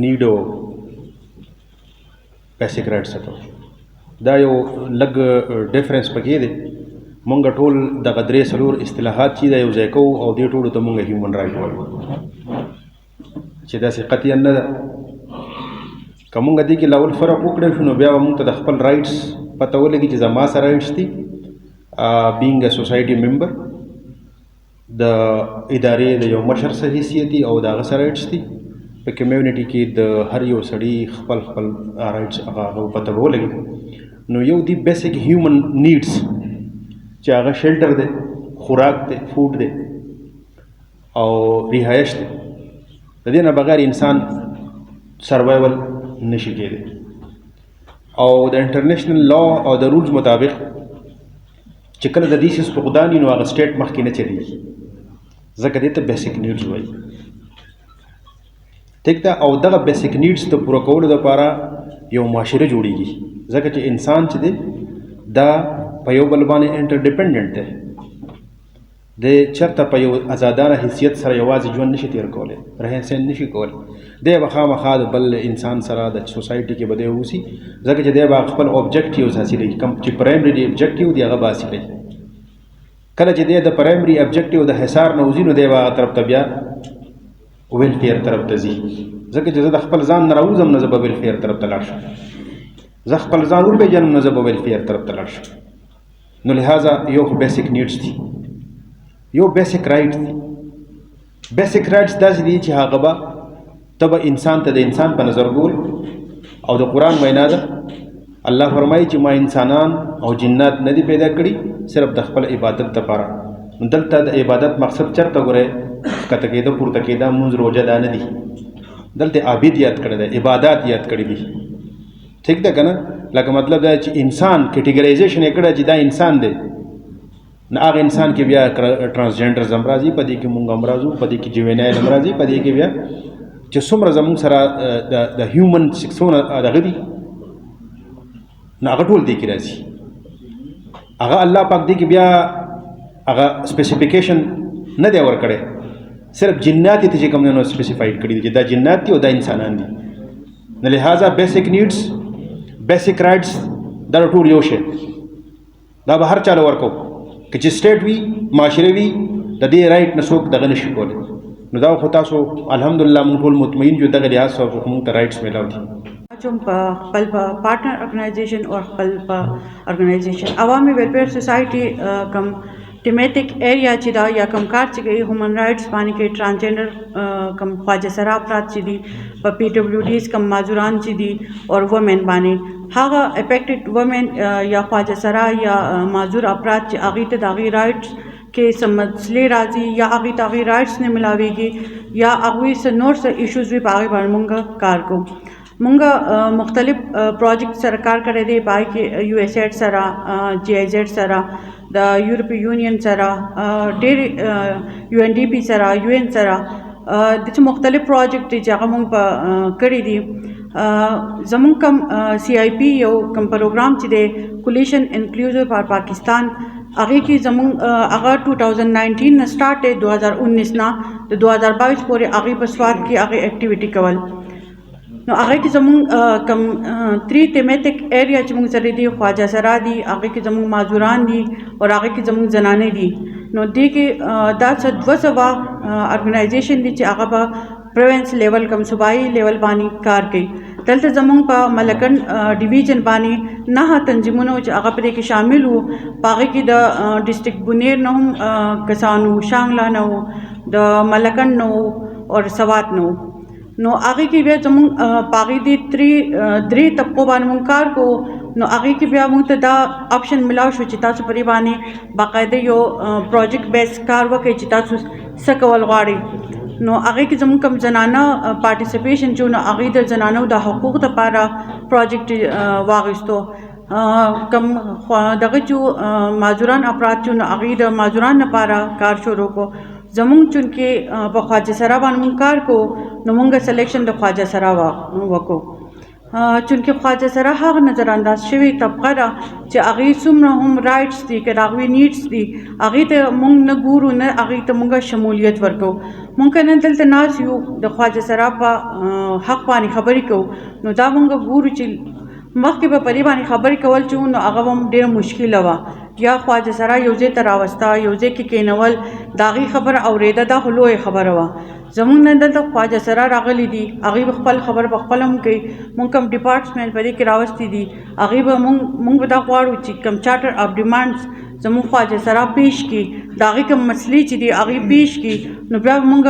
need او بیسک رائټس ته دا یو لږ ډیفرنس پکې دی. مونږ ټول دغه درې څلور اصطلاحات چې دا یو ځای کوو او دې ټولو ته مونږ هیومن رایټ وایو چې داسې قطعا نه ده. که مونږ دې کې لاول فرق وکړی شو نو بیا به مونږ ته د خپل رایټس پته ولګي چې زما سره رایټس دي بینګ ا سوسایټي ممبر د ادارې د یو مشر څه حیثیت دي او د هغه سره رایټس دي. په کمیونټي کې د هر یو سړي خپل خپل رایټس هغه پته به ولګي. نو یو دی بیسک هیومن نیډس چې هغه شیلټر دی، خوراک دی، فوډ دی او رهایش دی. د دې نه بغیر انسان سروایول نشي کېدی. او د انټرنیشنل لا او د رولز مطابق چې کله د دې سیس فقدان وي نو هغه سټیټ مخکې نه چلیږي، ځکه دې ته بیسک نیډز وایي. ټیک ده. او دغه بیسک نیډز ته پوره کولو دپاره یو معاشره جوړیږي، ځکه چې انسان چې دی دا په یو بل باندې انټر ډیپنډنټ دی. د چېرته په یو ازادانه حیثیت سره یوازې ژوند نشي تیر کولی، رهن سهن نشي کولی. دی به خامخا د بل انسان سره د سوسایټي کې به دی اوسي، ځکه چې دی به خپل اوبجیکټیوز حاصلوي. کوم چې پرایمري اوبجیکټیو دی هغه به حاصلوي. کله چې دی د پرایمري اوبجیکټیو د حصار نه وځي نو دی به هغه طرف ته بیا ویلفیر طرف ته ځي، ځکه چې زه د خپل ځان نه راوځم نه زه به ویلفیر طرف ته لاړ شم. زه خپل ځان وپېژنم نه زه به ویلفیر طرف ته لاړ شم. نو لہذا یو بیسک نیډس دي، یو بیسک رایټ دی. بیسک رایټس داسې دي چې هغه به ته به انسان ته د انسان په نظر ګول. او د قرآن وینا ده، الله فرمایي چې ما انسانان او جنات نه دي پیدا کړي صرف د خپل عبادت دپاره. دلته د عبادت مقصد چېرته ګورئ کته کېده پورته کېده مونځ روژه دا نه دي، دلته عابد یاد کړی دی، عبادات یاد کړي دي. ٹھیک ده که نه؟ لکه مطلب دا چې انسان کټیګرایزیشن یې کړی چې دا انسان دی، نو هغه انسان کې بیا ټرانسجنډرز هم راځي، په دې کې مونږ هم راځو، په دې کې جوینایل هم راځي، په دې کې بیا چې څومره زمونږ سره د هیومن سکسونه دغه دي نو هغه ټول دې کې راځي. هغه الله پاک دې کې بیا هغه سپیسیفیکیشن نه دی ورکړی، صرف جنات ته چې کوم نه سپیسیفاید کړي دي چې دا جنات دي او دا انسانان دي. نو لہذا بیسک نیډس، بیسک رایټس دا ټول یو شی دا به هر چاله ورکو، که چې سټیټ وي، معاشره وي، د دې رایټ نه څوک دغه نشي کولی. نو دا خو تاسو الحمدلله مونږ ټول مطمئن یو دغه لحاظ سره مونږ ته رایټس میلاو دي. چون په خپل پارټنر ارګنایزیشن او خپل ارګنایزیشن عوامي ویلفیر سوسایټي کم ټیمیټک ایریا چې دا یا کم کار چې کوي هیومن رایټس باندې کې ټرانسجنډر کم خواجه سرا افراد چې دي، په پی ډبلیو ډیز کم مازوران چې دي او وومن باندې هغه افیکټډ وومن یا خواجه سرا یا معذور افراد چې هغې ته د هغې رایټس کې څه مسلې راځي یا هغې ته هغې رایټس نه میلاویږي یا هغوی څه نور څه ایشوز وي په هغې باندې مونږ کار کوو. مونږ مختلف پروجیکټ سره کار کړی دی، پای کې یو ایس ایډ سره، جی آی زیډ سره، د یورپی یونین سره، ډېر یو این ډي پي سره، یو این سره، د چې مختلف پروجیکټ دي چې هغه مونږ په کړي دي. زمونږ کم سی آی پی یو کم پروګرام چې دی کولیشن انکلوزیو فار پاکستان، هغې کې زمونږ هغه 2019 نه سټارټ دی، 2019 نه د 2022 پورې هغې په سوات کې هغې اکټیویټي کول. نو هغې کې زمونږ کم 3 تیمیټک ایریا چې مونږ سره دي، خواجه سرا دي، هغې کې زمونږ معذوران دي او هغې کې زمونږ زنانې دي. نو دې کې دا څه 200 ارګنایزیشن دي چې هغه په پروینس لیول کم صوبایي لیول باندې کار کوي. دلته زمونږ په ملکن ډیویژن باندې 9 تنظیمونه چې هغه پرې کې شامل وو، په هغې کې د ډسټرکټ بونیر نه هم کسان وو، شانګله نه وو، د ملکن نه وو او سوات نه وو. نو هغې کې بیا زمونږ په هغې دې 3 طبقو باندې مونږ کار کوو. نو هغې کې بیا مونږ ته دا آپشن ملاو شو چې تاسو پرې باندې باقاعده یو پروجیکټ بیس کار وکړئ چې تاسو څه کول غواړئ. نو هغې کې زموږ کوم زنانه پارټیسپیشن چې نو هغې د زنانو د حقوق دپاره پروجیکټ واخیستو. کم دغه چې معذوران افراد چې نو هغې د معذوران لپاره کار شروع کړو. زمونږ چونکې په خواجه سرا باندې مونږ کار کوو نو مونږ سلیکشن د خواجه سرا وکړو. چونکه خواجه سره هغه نظر انداز شوی طبقه ده چې هغې څومره هم رایټس دي که د هغوی نیډس دي هغې ته مونږ نه ګورو نه هغې ته مونږ شمولیت ورکوو. مونږ که نن دلته ناست یو د خواجه سره په حق باندې خبرې کوو نو دا مونږ ګورو چې مخکې به په دې باندې خبرې کول چې نو هغه به هم ډېره مشکله وه. یا خواجه سره یو ځای ته راوسته یو ځای کې کېنول د هغې خبره اورېده دا خو لویه خبره وه. زمونږ نن دلته خواجه سره راغلي دي هغوی به خپل خبره په خپله هم کوي. مونږ کوم ډپارټمنټ په دې کې راوستي دي هغوی به مونږ به دا غواړو چې کوم چارټر اف ډیمانډز زمونږ خواجه سره پیش کړي د هغې کوم مسلې چې دي هغې پیش کړي نو بیا به مونږ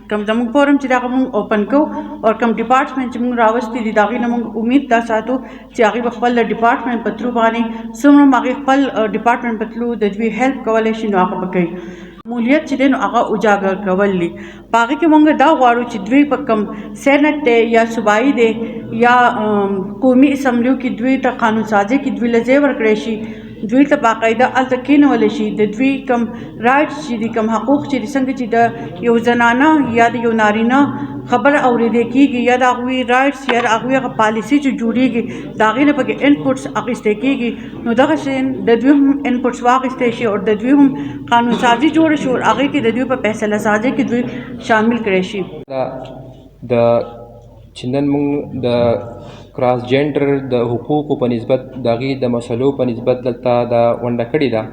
کم زموږ فورم چې دغه مونږ اوپن کوو او کم ډپارټمنټ چې مونږ راوستي دي د هغې نه مونږ امید دا ساتو چې هغې به خپل د ډپارټمنټ په ترو باندې څومره هم هغې خپل ډپارټمنټ په تلو د دوی هیلپ کولی شي نو هغه به کوي. شمولیت چې دی نو هغه اجاګر کول دي په هغې کې مونږ دا غواړو چې دوی په کم سینټ دی یا صوبایي دی یا قومي اسمبلیو کې دوی ته قانون سازۍ کې دوی له ځای ورکړی شي دوی ته باقاعده هلته کېنولی شي د دوی کم رایټس چې دي کم حقوق چې دي څنګه چې د یو زنانه یا د یو نارینه خبره اورېدی کېږي یا د هغوی رایټس یا د هغوی هغه پالیسي چې جوړېږي د هغې نه پکې انپوټس اخیستی کېږي نو دغسې د دوی هم انپوټس واخیستی شي او د دوی هم قانون سازي جوړه شي او هغې کې د دوی په فیصله سازۍ کې دوی شامل کړی شي. د چې نن موږ د کراس جینډر د حقوقو په نسبت د هغې د مسلو په نسبت دلته د ونډه کړې ده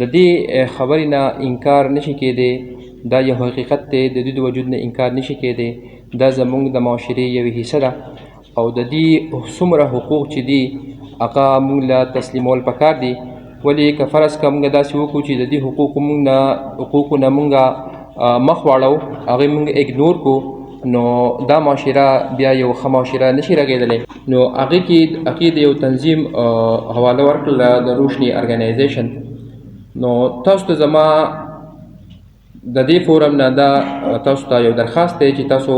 د دې خبرې نه انکار نشي کېدی دا یو حقیقت دی د دوی د وجود نه انکار نشي کېدی دا زموږ د معاشرې یوې حصه ده او د دې څومره حقوق چې دي هغه موږ له تسلیمول پکار دي ولې که فرض که موږ داسې وکړو چې د دې حقوقو نه موږ مخ واړو هغې موږ اګنور کړو نو دا معاشره بیا یو ښه معاشره نشي راګېدلی. نو هغې کې د یو تنظیم حواله ورکړله د روشني ارګنایزیشن نو تاسو ته زما د دې فورم نه دا تاسو ته یو درخواست دی چې تاسو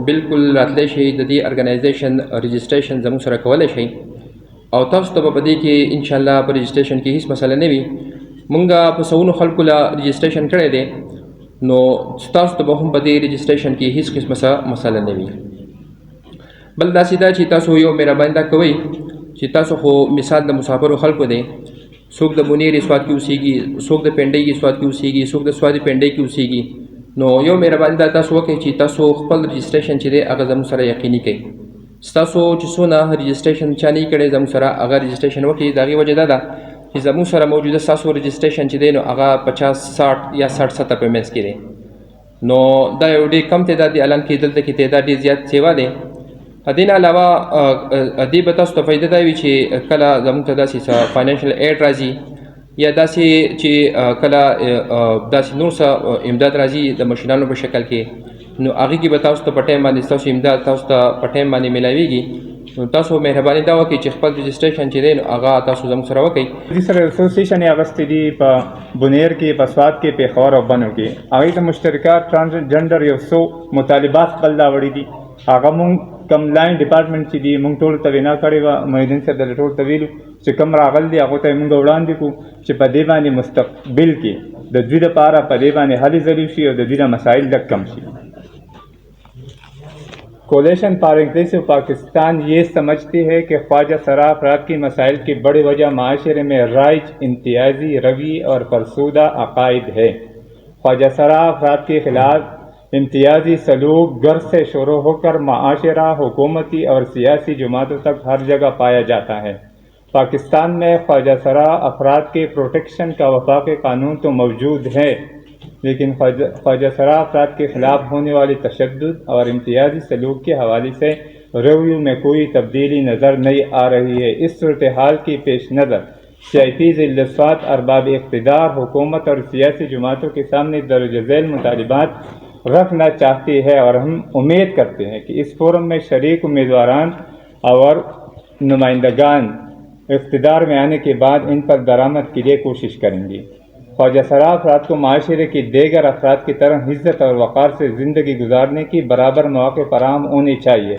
بالکل راتلی شئ د دې ارګنایزیشن رجسټریشن زموږ سره کولی شئ او تاسو ته به په دې کې انشاءالله په رجسټریشن کې هیڅ مسله نه وي. موږ په سوونو خلکو له رجسټریشن کړی دی نو تاسو ته به هم په دې رجسټریشن کې هیڅ قسمه مسله نه وي. بل داسې ده چې تاسو یو مهرباني دا کوئ چې تاسو خو مثال د مسافرو خلکو دی څوک د بونیر سواد کې اوسېږي څوک د پنډۍ کې سواد کې اوسېږي څوک د سواد پنډۍ کې اوسېږي نو یو مهرباني دا تاسو وکړئ چې تاسو خپل رجسټریشن چې دی هغه زموږ سره یقیني کړئ. ستاسو چې څونه رجسټریشن چا نه کړی زموږ سره هغه رجسټریشن وکړئ. د هغې وجه دا ده چې زموږ سره موجوده ستاسو رجسټریشن چې دی نو هغه 50-60 یا 60-70 په منځ کې دی نو دا یو ډېر کم تعداد دی الان کې دلته کې تعداد ډېر زیات سیوا دی. دې نه علاوه دې به تاسو ته فایده دا وي چې کله زموږ ته داسې څه فاینانشل ایډ راځي یا داسې چې کله داسې نور څه امداد راځي د مشینانو په شکل کې نو هغې کې به تاسو ته په ټایم باندې ستاسو امداد تاسو ته په ټایم باندې میلاویږي. نو تاسو مهرباني دا وکړئ چې خپل رجسټریشن چې دی نو هغه تاسو زموږ سره وکړئ. دې سره اسوسیشن یې اخیستې دي په بونیر کې په سوات کې پېښور او بنو کې هغوی د مشترکات ټرانسجنډر یو څو مطالبات خپل راوړي دي هغه مونږ کم لاین ډپارټمنټ چې دي مونږ ټولو ته وینا کړې وه محدین صاحب دلته ټولو ته ویلو چې کم راغل دي هغو ته یې مونږ وړاندې کړو چې په دې باندې مستقبل کې د دوی دپاره په دې باندې هلې ځلې شي او د دوی نه مسایل لږ کم شي. Coalition for inclusive Pakistan ये समझती है कि ख्वाजा सरा अफराद की मसाइल की बड़ी वजह माशरे में राइज इम्तियाजी रवि और फरसूदा अकायद है. ख्वाजा सरा अफराद के खिलाफ इम्तियाजी सलूक घर से शुरू होकर माशरा हुकूमती और सियासी जमातों तक हर जगह पाया जाता है. पाकिस्तान में ख्वाजा सरा अफराद के प्रोटेक्शन का वफाकी कानून तो मौजूद है लेकिन ख्वाजा सरा अफराद के ख़िलाफ़ होने वाली तशद्दुद और इम्तियाजी सलूक के हवाले से रवैयों में कोई तब्दीली नज़र नहीं आ रही है. इस सूरत हाल की पेश नज़र CIP ज़िल्लत अरबाब इक़्तिदार हुकूमत और सियासी जमातों के सामने दर्ज झैल मुतालिबात रखना चाहती है और हम उम्मीद करते हैं कि इस फोरम में शरीक उम्मीदवारान और नुमाइंदगान इक़्तिदार में आने के बाद इन पर दरामद के लिए कोशिश करेंगी. ख्वाजा सरा अफराद को माशरे की देगर अफराद की तरह इज़्ज़त और वक़ार से ज़िंदगी गुजारने की बराबर मौक़े फराहम होने चाहिए.